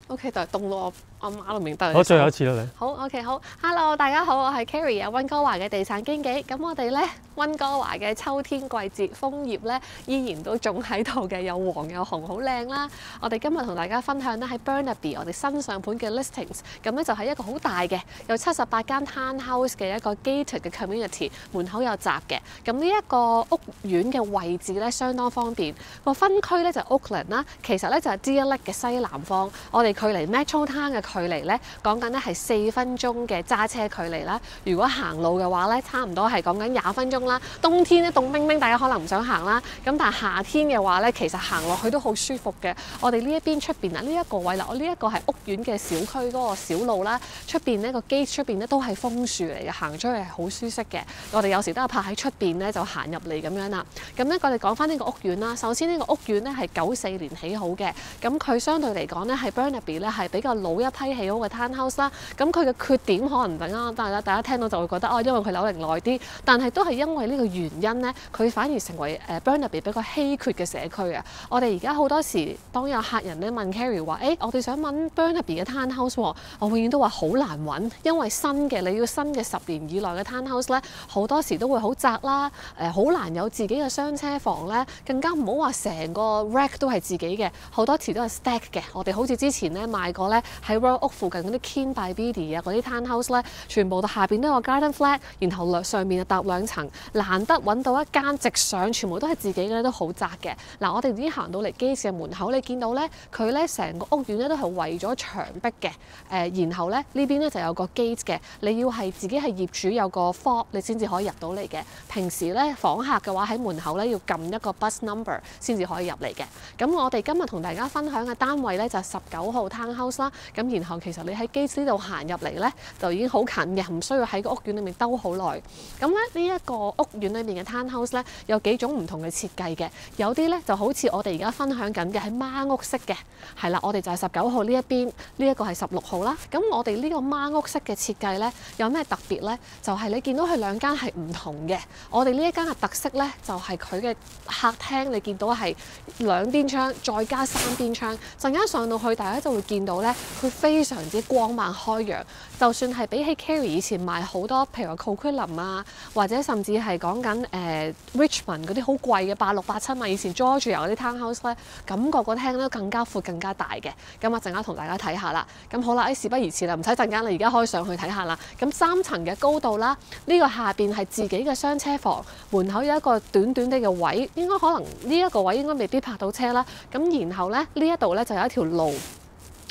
OK， 但係凍到我阿媽都唔認得。好，最後一次啦你。好 OK， 好 ，Hello， 大家好，我係 Carrie 啊，溫哥華嘅地產經紀。咁我哋咧溫哥華嘅秋天季節楓葉咧依然都仲喺度嘅，有黃有紅，好靚啦。我哋今日同大家分享咧喺 Burnaby 我哋新上盤嘅 listings， 咁咧就係一個好大嘅，有78間 townhouse 嘅一個 gated 嘅 community， 門口有閘嘅。咁呢一個屋苑嘅位置咧相當方便，個分區咧就 Oakland 啦，其實咧就係 Deer Lake 嘅西南方，我哋距離 Metro Town 嘅距離咧，講緊咧係4分鐘嘅揸車距離啦。如果行路嘅話咧，差唔多係講緊20分鐘啦。冬天咧凍冰冰，大家可能唔想行啦。咁但係夏天嘅話咧，其實行落去都好舒服嘅。我哋呢一邊出邊啊，呢一個位啦，我呢一個係屋苑嘅小區嗰個小路啦。出邊呢個 gate 出邊咧都係楓樹嚟嘅，行出去係好舒適嘅。我哋有時都係泊喺出邊咧，就行入嚟咁樣啦。咁咧我哋講翻呢個屋苑啦。首先呢個屋苑咧係94年起好嘅，咁佢相對嚟講咧係 Burnaby 咧係比較老一批起好嘅 townhouse 啦。咁佢嘅缺點可能大家聽到就會覺得因為佢樓齡耐啲，但係都係因為呢個原因咧，佢反而成為Burnaby 比較稀缺嘅社區啊。我哋而家好多時當有客人咧問 Carrie 話，我哋想問 Burnaby 嘅 townhouse， 我永遠都話好難揾，因為新嘅你要新嘅10年以內嘅 townhouse 咧，好多時都會好窄啦，好難有自己嘅雙車房咧，更加唔好話成個 rack 都係自己嘅，好多時都係 stack 嘅。我哋好似之前咧賣過咧喺 Royal Oak 附近嗰啲 Kin by Bidi 啊嗰啲 townhouse 咧，全部下邊都有個 garden flat， 然後上面就搭2層，難得揾到一間直上，全部都係自己嘅都好窄嘅。嗱，我哋已經行到嚟機市嘅門口，你見到咧佢咧成個屋苑咧都係圍咗牆壁嘅，然後咧呢邊咧就有個 gate 嘅，你要係自己係業主有個 fob 你先至可以入到嚟嘅。平時咧訪客嘅話喺門口咧要撳一個 bus number 先至可以入嚟嘅。咁我哋今日同大家分享嘅單位咧就係19號 townhouse 啦。咁然後其實你喺機呢度行入嚟咧就已經好近嘅，唔需要喺個屋苑裏面兜好耐。咁咧呢一個屋苑裏面嘅 townhouse 咧有幾種唔同嘅設計嘅，有啲咧就好似我哋而家分享緊嘅係孖屋式嘅，係啦，我哋就係19號呢一邊，呢一個係16號啦。咁我哋呢個孖屋式嘅設計咧有咩特別咧？就係你見到佢兩間係唔同嘅。我哋呢一間嘅特色咧就係佢嘅客廳，你見到係2邊窗再加3邊窗，陣間上到去大家就會見到咧，佢非常之光猛開揚。就算係比起 Carrie 以前賣好多，譬如話 Coquitlam 啊，或者甚至係講緊Richmond 嗰啲好貴嘅86、87萬以前 Georgia 嗰啲 townhouse 咧，感覺個廳咧更加闊、更加大嘅。咁啊，陣間同大家睇下啦。咁好啦，事不宜遲啦，唔使陣間啦，而家可以上去睇下啦。咁3層嘅高度啦，呢個下邊係自己嘅雙車房，門口有一個短短啲嘅位，應該可能呢一個位應該未必泊到車啦。咁然後咧呢一度咧就有一條路。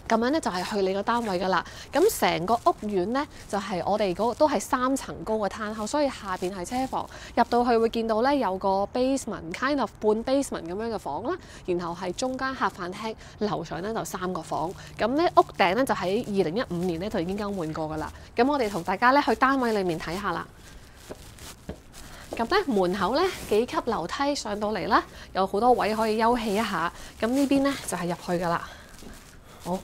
咁樣咧就係去你個單位噶啦。咁成個屋苑咧就係我哋嗰個都係3層高嘅townhouse，所以下邊係車房。入到去會見到咧有個 basement，kind of 半 basement 咁樣嘅房啦。然後係中間客飯廳，樓上咧就3個房。咁咧屋頂咧就喺2015年咧就已經更換過噶啦。咁我哋同大家咧去單位裡面睇下啦。咁咧門口咧幾級樓梯上到嚟啦，有好多位可以休憩一下。咁呢邊咧就係入去噶啦。好，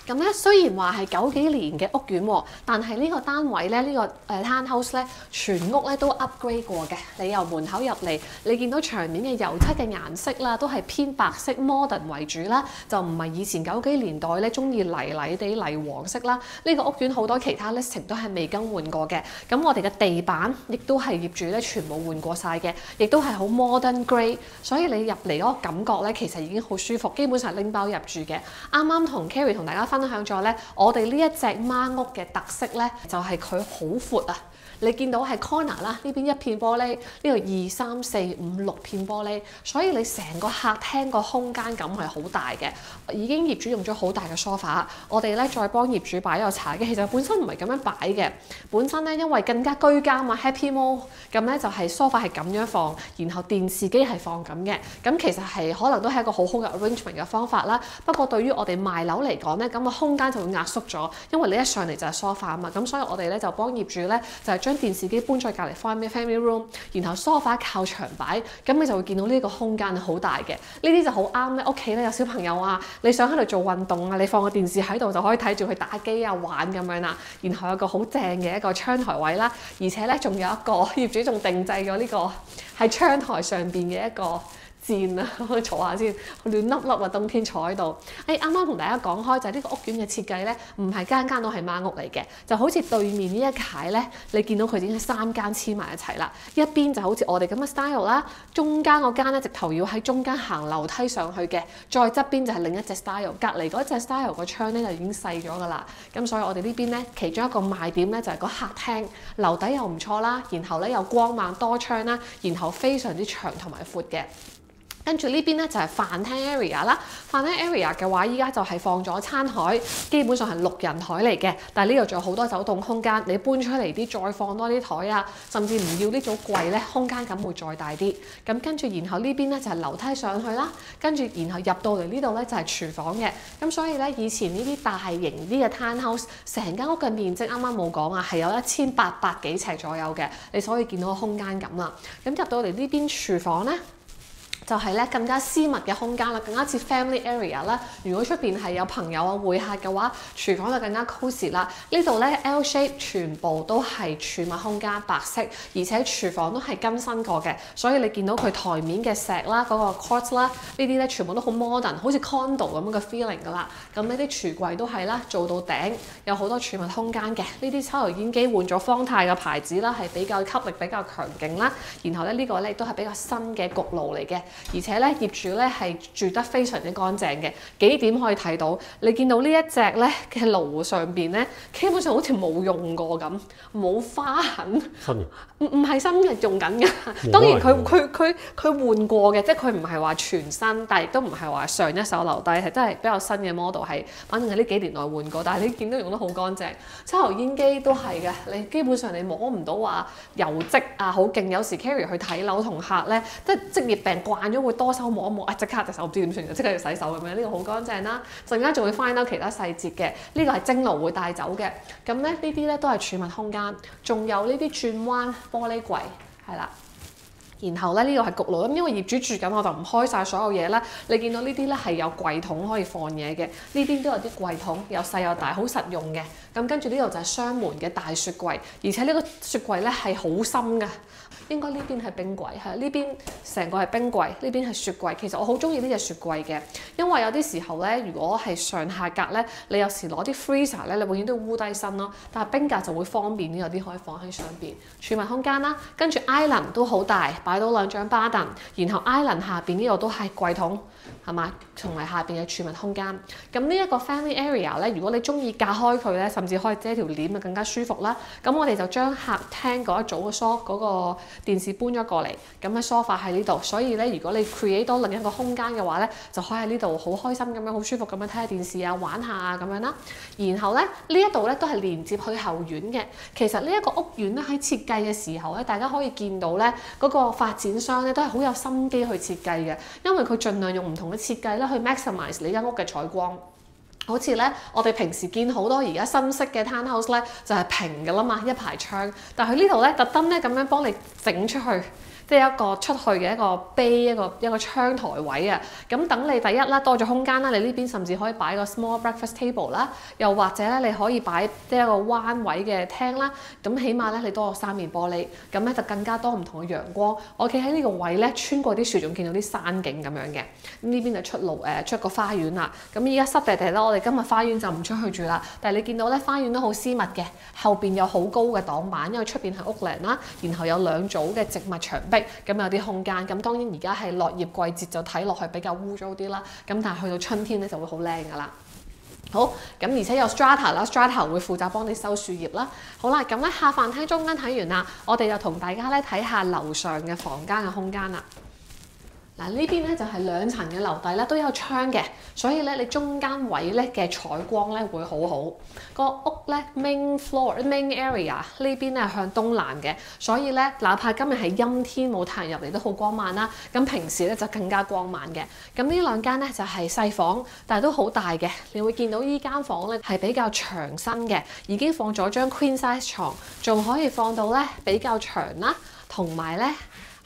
咁咧雖然話係90幾年嘅屋苑喎，但係呢個單位咧，呢個townhouse咧，全屋咧都 upgrade 過嘅。你由門口入嚟，你見到牆面嘅油漆嘅顏色啦，都係偏白色 modern 為主啦，就唔係以前90幾年代咧中意泥泥地泥黃色啦。呢個屋苑好多其他 listing 都係未更換過嘅。咁我哋嘅地板亦都係業主咧全部換過晒嘅，亦都係好 modern grey， 所以你入嚟嗰個感覺咧其實已經好舒服，基本上拎包入住嘅。啱啱同 Carrie 同大家分享咗咧，我哋呢一隻孖屋嘅特色咧，就係佢好闊啊！你見到係 corner 啦，呢邊1片玻璃，呢度2、3、4、5、6片玻璃，所以你成個客廳個空間感係好大嘅。已經業主用咗好大嘅 sofa， 我哋咧再幫業主擺咗個茶几，其實本身唔係咁樣擺嘅。本身咧因為更加居家嘛 ，Happy Mall， 咁咧就係 sofa 係咁樣放，然後電視機係放咁嘅。咁其實係可能都係一個好好嘅 arrangement 嘅方法啦。不過對於我哋賣樓嚟講咧，咁個空間就會壓縮咗，因為你一上嚟就係 sofa 啊嘛。咁所以我哋咧就幫業主咧就係將電視機搬咗隔離放喺 family room， 然後 sofa 靠牆擺，咁你就會見到呢個空間係好大嘅。呢啲就好啱咧，屋企咧有小朋友啊，你想喺度做運動啊，你放個電視喺度就可以睇住佢打機啊玩咁樣啦。然後有個好正嘅一個窗台位啦，而且咧仲有一個業主仲定製咗呢個喺窗台上邊嘅一個賤啊，可以坐下先，暖粒粒啊，冬天坐喺度。啱啱同大家講開就係呢個屋苑嘅設計咧，唔係間間都係孖屋嚟嘅，就好似對面呢一排咧，你見到佢已經3間黐埋一齊啦。一邊就好似我哋咁嘅 style 啦，中間嗰間咧直頭要喺中間行樓梯上去嘅，再側邊就係另一隻 style， 隔離嗰隻 style 個窗咧就已經細咗㗎啦。咁所以我哋呢邊咧其中一個賣點咧就係個客廳，樓底又唔錯啦，然後咧又光猛多窗啦，然後非常之長同埋闊嘅。跟住呢邊咧就係飯廳 area 啦，飯廳 area 嘅話，依家就係放咗餐台，基本上係6人台嚟嘅。但係呢度仲有好多走動空間，你搬出嚟啲再放多啲台啊，甚至唔要呢組櫃咧，空間感會再大啲。咁跟住然後呢邊咧就係樓梯上去啦，跟住然後入到嚟呢度咧就係廚房嘅。咁所以咧以前呢啲大型啲嘅 townhouse， 成間屋嘅面積啱啱冇講啊，係有1800幾尺左右嘅，你所以見到個空間感啦。咁入到嚟呢邊廚房咧，就係咧更加私密嘅空間啦，更加似 family area 啦。如果出邊係有朋友啊會客嘅話，廚房就更加 cosy 啦。呢度咧 L shape 全部都係儲物空間，白色，而且廚房都係更新過嘅，所以你見到佢台面嘅石啦、嗰個 quartz 啦，呢啲咧全部都好 modern， 好似 condo 咁樣嘅 feeling 㗎啦。咁呢啲櫥櫃都係啦，做到頂，有好多儲物空間嘅。呢啲抽油煙機換咗方太嘅牌子啦，係比較吸力比較強勁啦。然後咧呢個咧都係比較新嘅焗爐嚟嘅。而且咧業主咧係住得非常之乾淨嘅，幾點可以睇到？你見到呢一隻咧嘅爐上邊咧，基本上好似冇用過咁，冇花痕。新嘅？唔係新嘅，用緊嘅。當然佢換過嘅，即係佢唔係話全新，但係亦都唔係話上一手留低，係真係比較新嘅 model， 係反正係呢幾年內換過。但係你見到用得好乾淨，抽油煙機都係嘅。你基本上你摸唔到話油漬啊，好勁。有時 Carrie 去睇樓同客咧，即係職業病慣咗會多手摸一摸，即刻隻手唔知點算，就即刻要洗手咁樣。呢個好乾淨啦，陣間仲會 find out其他細節嘅。呢個係蒸爐會帶走嘅。咁咧呢啲咧都係儲物空間，仲有呢啲轉彎玻璃櫃係啦。然後咧呢個係焗爐，咁因為業主住緊，我就唔開晒所有嘢啦。你見到呢啲咧係有櫃桶可以放嘢嘅，呢邊都有啲櫃桶，有細有大，好實用嘅。咁跟住呢度就係雙門嘅大雪櫃，而且呢個雪櫃咧係好深㗎。應該呢邊係冰櫃，係呢邊成個係冰櫃，呢邊係雪櫃。其實我好中意呢隻雪櫃嘅，因為有啲時候咧，如果係上下格咧，你有時攞啲 freezer 咧，你永遠都要烏低身咯。但係冰格就會方便啲，有啲可以放喺上邊儲物空間啦。跟住 island 都好大，擺到2張巴凳，然後 island 下邊呢度都係櫃桶，係嘛？同埋下邊嘅儲物空間。咁呢一個 family area 咧，如果你中意隔開佢咧，甚至可以遮條簾啊，更加舒服啦。咁我哋就將客廳嗰一組嘅嗰個電視搬咗過嚟，咁嘅 sofa 喺呢度，所以咧如果你 create 多另一個空間嘅話咧，就可以喺呢度好開心咁樣，好舒服咁樣睇下電視啊、玩下啊咁樣啦。然後咧呢一度咧都係連接去後院嘅。其實呢一個屋苑咧喺設計嘅時候咧，大家可以見到咧嗰個發展商咧都係好有心機去設計嘅，因為佢盡量用唔同嘅設計咧去 maximize 你間屋嘅採光。好似咧，我哋平時見好多而家新式嘅 townhouse 咧，就係平㗎啦嘛，一排窗。但係佢呢度咧，特登咧咁樣幫你整出去。即係一個出去嘅一個bay，一個窗台位啊，咁等你第一啦，多咗空間啦，你呢邊甚至可以擺個 small breakfast table 啦，又或者咧你可以擺即係一個彎位嘅廳啦，咁起碼咧你多咗3面玻璃，咁咧就更加多唔同嘅陽光。我企喺呢個位咧，穿過啲樹仲見到啲山景咁樣嘅，咁呢邊就出路出個花園啦。咁依家濕地地啦，我哋今日花園就唔出去住啦。但係你見到咧花園都好私密嘅，後邊有好高嘅擋板，因為出邊係屋壢啦，然後有2組嘅植物牆壁。咁有啲空間，咁當然而家係落葉季節，就睇落去比較污糟啲啦。咁但係去到春天咧就會好靚噶啦。好，咁而且有 strata 啦 ，strata 會負責幫你收樹葉啦。好啦，咁咧下飯廳中間睇完啦，我哋就同大家咧睇下樓上嘅房間嘅空間啦。嗱，呢邊咧就係2層嘅樓底啦，都有窗嘅，所以咧你中間位咧嘅採光咧會好好。個屋咧 main area 呢邊咧向東南嘅，所以咧哪怕今日係陰天冇太陽入嚟都好光猛啦。咁平時咧就更加光猛嘅。咁呢2間咧就係細房，但係都好大嘅。你會見到呢間房咧係比較長身嘅，已經放咗張 queen size 床，仲可以放到咧比較長啦，同埋咧。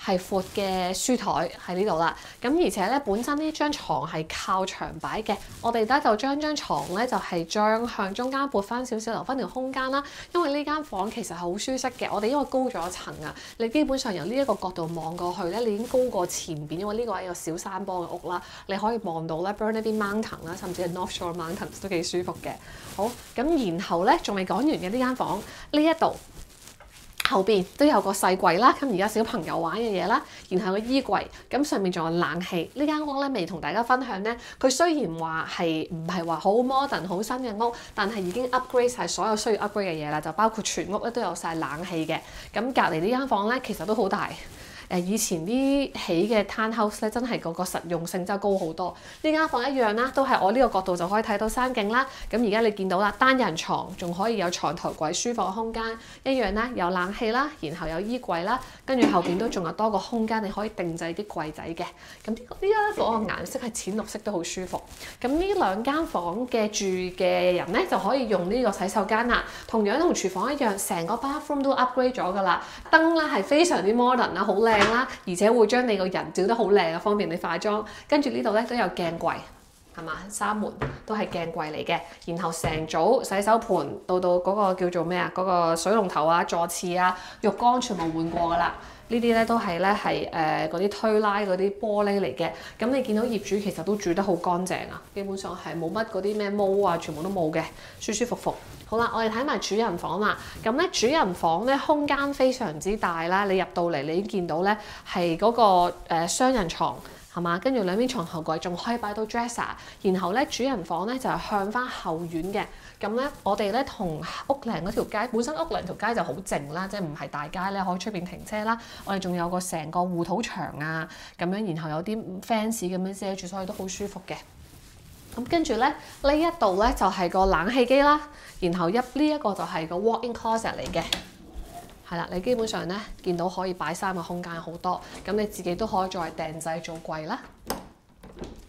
係闊嘅書台喺呢度啦。咁而且咧，本身呢張床係靠牆擺嘅，我哋咧就將張床咧就係將向中間撥翻少少，留翻條空間啦。因為呢間房其實係好舒適嘅，我哋因為高咗一層啊，你基本上由呢一個角度望過去咧，你已經高過前邊，因為呢個係一個小山坡嘅屋啦，你可以望到咧 Burnaby Mountain 啦，甚至係 North Shore Mountains 都幾舒服嘅。好，咁然後咧仲未講完嘅呢間房呢一度。後邊都有個細櫃啦，咁而家小朋友玩嘅嘢啦，然後個衣櫃，咁上面仲有冷氣。呢間屋咧未同大家分享咧，佢雖然話係唔係話好 modern 好新嘅屋，但係已經 upgrade 晒所有需要 upgrade 嘅嘢啦，就包括全屋咧都有晒冷氣嘅。咁隔離呢間房咧其實都好大。以前啲起嘅 townhouse 咧，真係個實用性真係高好多。呢間房一樣啦，都係我呢個角度就可以睇到山景啦。咁而家你見到啦，單人床仲可以有床頭櫃、書房空間一樣啦，有冷氣啦，然後有衣櫃啦，跟住後邊都仲有多個空間，你可以定製啲櫃仔嘅。咁呢間房嘅顏色係淺綠色，都好舒服。咁呢兩間房嘅住嘅人咧，就可以用呢個洗手間啦。同樣同廚房一樣，成個 bathroom 都 upgrade 咗㗎啦。燈咧係非常之 modern 啦，好靚啦，而且會將你個人照得好靚啊，方便你化妝。跟住呢度咧都有鏡櫃，係嘛？紗門都係鏡櫃嚟嘅。然後成組洗手盤到嗰個叫做咩啊？嗰個水龍頭啊、座廁啊、浴缸全部換過㗎啦。呢啲咧都係咧係嗰啲推拉嗰啲玻璃嚟嘅。咁你見到業主其實都住得好乾淨啊，基本上係冇乜嗰啲咩毛啊，全部都冇嘅，舒舒服服。好啦，我哋睇埋主人房啦。咁咧主人房咧空間非常之大啦，你入到嚟你已經見到咧係嗰個雙人床。係嘛？跟住兩邊床頭櫃仲可以擺到 dresser， 然後咧主人房咧就係向翻後院嘅。咁咧我哋咧同屋嶺嗰條街，本身屋嶺條街就好靜啦，即係唔係大街咧，可以出邊停車啦。我哋仲有個成個護土牆啊，咁樣然後有啲 fence 咁樣遮住，所以都好舒服嘅。咁跟住咧呢一度咧就係個冷氣機啦，然後呢一個就係個 walk-in closet 嚟嘅。係啦，你基本上咧見到可以擺衫嘅空間好多，咁你自己都可以再訂製做櫃啦。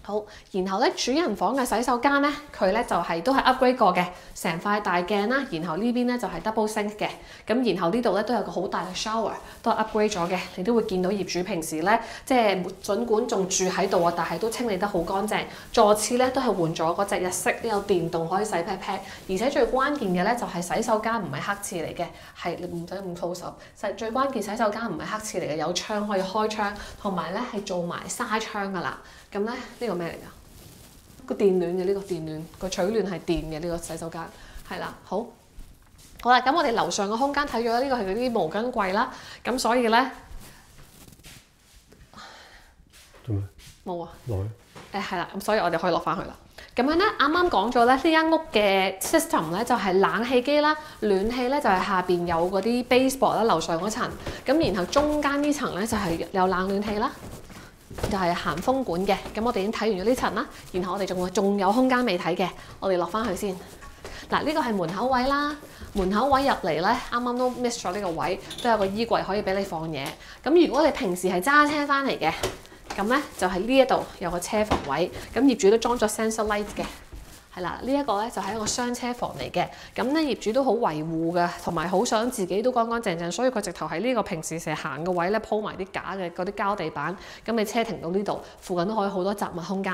好，然後咧主人房嘅洗手間咧，佢咧就係都係 upgrade 過嘅，成塊大鏡啦。然後呢邊咧就係 double sink 嘅，咁然後呢度咧都有個好大嘅 shower， 都係 upgrade 咗嘅。你都會見到業主平時咧，即係儘管仲住喺度啊，但係都清理得好乾淨。座廁咧都係換咗嗰隻日式，都有電動可以洗 pat pat。而且最關鍵嘅咧就係洗手間唔係黑廁嚟嘅，係你唔使咁粗手。最關鍵洗手間唔係黑廁嚟嘅，有窗可以開窗，同埋咧係做埋紗窗㗎啦。咁咧呢個咩嚟㗎？個電暖嘅，呢個電暖個取暖係電嘅，呢個洗手間係啦。好啦，咁我哋樓上嘅空間睇咗，呢個係嗰啲毛巾櫃啦。咁所以咧做咩？冇啊。落去。係啦，咁所以我哋可以落翻去啦。咁樣咧，啱啱講咗咧，呢間屋嘅 system 咧就係冷氣機啦，暖氣咧就係下邊有嗰啲 baseboard 啦，樓上嗰層。咁然後中間呢層咧就係有冷暖氣啦。就係行風管嘅，咁我哋已經睇完咗呢層啦，然後我哋仲有空間未睇嘅，我哋落翻去先。嗱，呢個係門口位啦，門口位入嚟咧，啱啱都 miss 咗呢個位，都有個衣櫃可以俾你放嘢。咁如果你平時係揸車翻嚟嘅，咁咧就係呢一度有個車房位，咁業主都裝咗 sensor light 嘅。係啦，呢一個咧就係一個雙車房嚟嘅，咁咧業主都好維護嘅，同埋好想自己都乾乾淨淨，所以佢直頭喺呢個平時成日行嘅位咧鋪埋啲假嘅嗰啲膠地板，咁你車停到呢度，附近都可以好多雜物空間，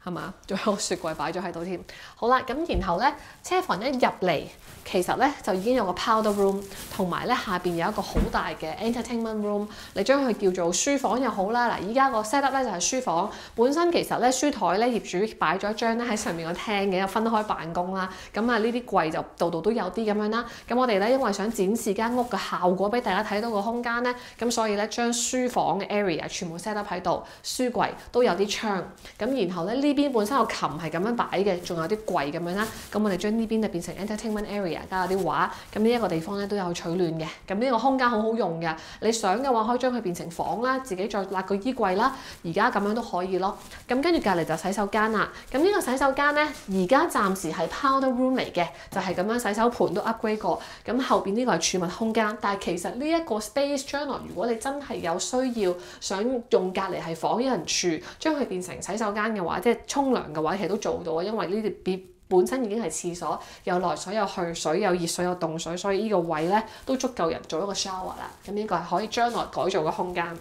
係嘛？仲有個雪櫃擺咗喺度添。好啦，咁然後咧車房一入嚟，其實咧就已經有個 powder room， 同埋咧下邊有一個好大嘅 entertainment room。你將佢叫做書房又好啦。嗱，依家個 set up 咧就係書房，本身其實咧書台咧業主擺咗一張咧喺上面個廳嘅，有分開辦公啦。咁啊呢啲櫃就度度都有啲咁樣啦。咁我哋咧因為想展示間屋嘅效果俾大家睇到個空間咧，咁所以咧將書房嘅 area 全部 set up 喺度，書櫃都有啲窗。咁然後咧呢邊本身個琴係咁樣擺嘅，仲有啲櫃咁樣啦。咁我哋將呢邊就變成 entertainment area， 加有啲畫。咁呢一個地方咧都有取暖嘅。咁呢個空間好好用嘅。你想嘅話可以將佢變成房啦，自己再揦個衣櫃啦。而家咁樣都可以咯。咁跟住隔離就洗手間啦。咁呢個洗手間咧，而家暫時係 powder room 嚟嘅，就係咁樣洗手盤都 upgrade 過。咁後邊呢個係儲物空間，但係其實呢一個 space 將來如果你真係有需要想用隔離係房有人住，將佢變成洗手間嘅話，即係沖涼嘅話，其實都做到啊。因為呢啲本身已經係廁所，有來水、有去水、有熱水、有凍水，所以呢個位咧都足夠人做一個 shower 啦。咁呢個係可以將來改造嘅空間。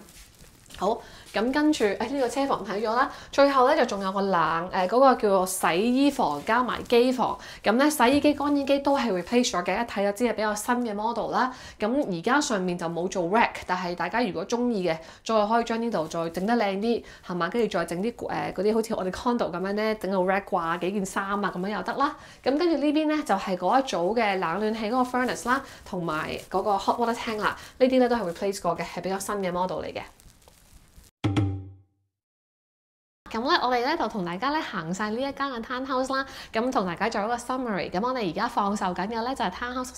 好，咁跟住，呢個車房睇咗啦，最後咧就仲有個嗰個叫做洗衣房加埋機房，咁咧洗衣機、乾衣機都係 replace 咗嘅，一睇就知係比較新嘅 model 啦。咁而家上面就冇做 rack， 但係大家如果中意嘅，再可以將呢度再整得靚啲，係嘛？跟住再整啲嗰啲好似我哋 condo 咁樣咧，整個 rack 掛幾件衫啊，咁樣又得啦。咁跟住呢邊咧就係嗰一組嘅冷暖氣嗰個 furnace 啦，同埋嗰個 hot water tank 啦，呢啲咧都係 replace 過嘅，係比較新嘅 model 嚟嘅。咁咧，我哋咧就同大家咧行晒呢一間嘅 townhouse 啦，咁同大家做一個 summary。咁我哋而家放售緊嘅咧就係 townhouse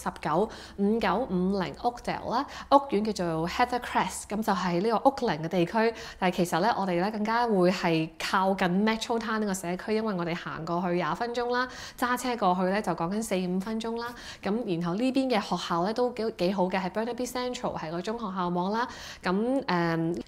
195950 Oakdale 啦，屋苑叫做 Heather Crest， 咁就係呢個屋齡嘅地區。但係其實咧，我哋咧更加會係靠近 Metro Town 呢個社區，因為我哋行過去20分鐘啦，揸車過去咧就講緊4-5分鐘啦。咁然後呢邊嘅學校咧都幾好嘅，係 Burnaby Central 係個中學校網啦。咁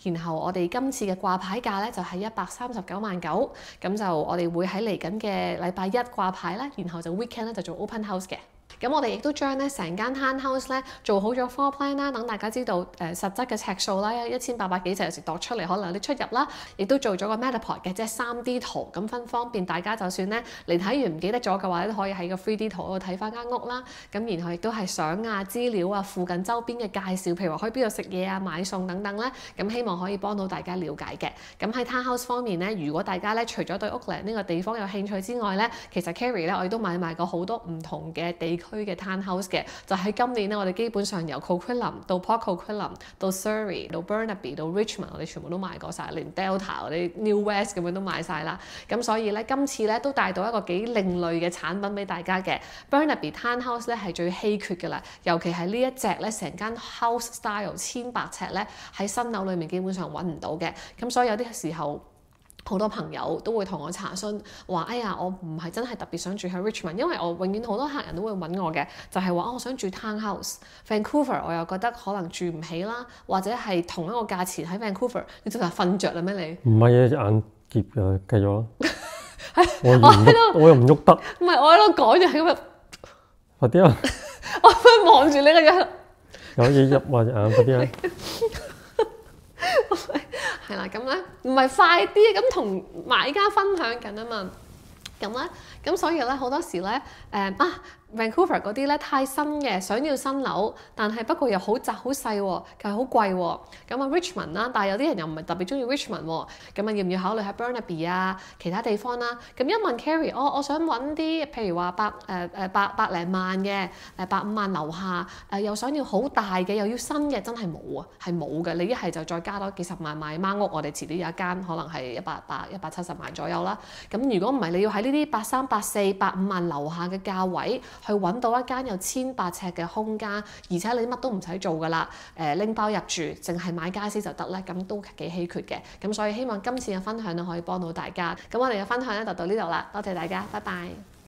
然後我哋今次嘅掛牌價咧就係139萬9，咁就我哋會喺嚟緊嘅禮拜一掛牌啦，然後就 weekend 咧就做 open house 嘅。咁我哋亦都將咧成間 townhouse 咧做好咗 floor plan 啦，等大家知道實質嘅尺數啦，1800幾尺有時度出嚟可能有啲出入啦，亦都做咗個 Matterport 嘅，即係 3D 圖，咁方便大家就算咧嚟睇完唔記得咗嘅話咧，都可以喺個 3D 圖度睇翻間屋啦。咁然後亦都係相啊、資料啊、附近周邊嘅介紹，譬如話去邊度食嘢啊、買餸等等咧，咁希望可以幫到大家了解嘅。咁喺 townhouse 方面咧，如果大家咧除咗對 Oakland 呢個地方有興趣之外咧，其實 Carrie 咧我哋都買賣過好多唔同嘅地區嘅 townhouse 嘅，就喺今年咧，我哋基本上由 Coquitlam 到 Port Coquitlam 到 Surrey 到 Burnaby 到 Richmond， 我哋全部都賣過晒，連 Delta 嗰啲 New West 咁樣都賣晒啦。咁所以咧，今次咧都帶到一個幾另類嘅產品俾大家嘅。Burnaby townhouse 咧係最稀缺嘅啦，尤其係呢一隻咧，成間 house style 1800尺咧喺新樓裏面基本上揾唔到嘅。咁所以有啲時候，好多朋友都會同我查詢話：哎呀，我唔係真係特別想住喺 Richmond， 因為我永遠好多客人都會問我嘅，就係話我想住 townhouse。Vancouver 我又覺得可能住唔起啦，或者係同一個價錢喺 Vancouver， 你真係瞓着啦咩你？唔係啊，隻眼結㗎，繼續啦。我又唔喐得。唔係我喺度講就係咁樣。快啲啊！我喺度望住你個樣。有嘢入啊隻眼，快啲啊！係啦，咁咧唔係快啲，咁同買家分享緊啊嘛，咁咧，咁所以咧好多時咧Vancouver 嗰啲咧太新嘅，想要新樓，但係不過又好窄好細喎，但係好貴喎。咁啊 Richmond 啦，但係有啲人又唔係特別中意 Richmond 喎，咁啊要唔要考慮下 Burnaby 啊其他地方啦？咁一問 Carrie，我想揾啲譬如話百零萬嘅150萬樓下，又想要好大嘅，又要新嘅，真係冇啊，係冇嘅。你一係就再加多幾十萬買孖屋，我哋遲啲有一間可能係170萬左右啦。咁如果唔係你要喺呢啲83、84、150萬樓下嘅價位，去揾到一間有1800尺嘅空間，而且你乜都唔使做噶啦，拎包入住，淨係買傢俬就得咧，咁都幾稀缺嘅。咁所以希望今次嘅分享咧可以幫到大家。咁我哋嘅分享咧就到呢度啦，多謝大家，拜拜。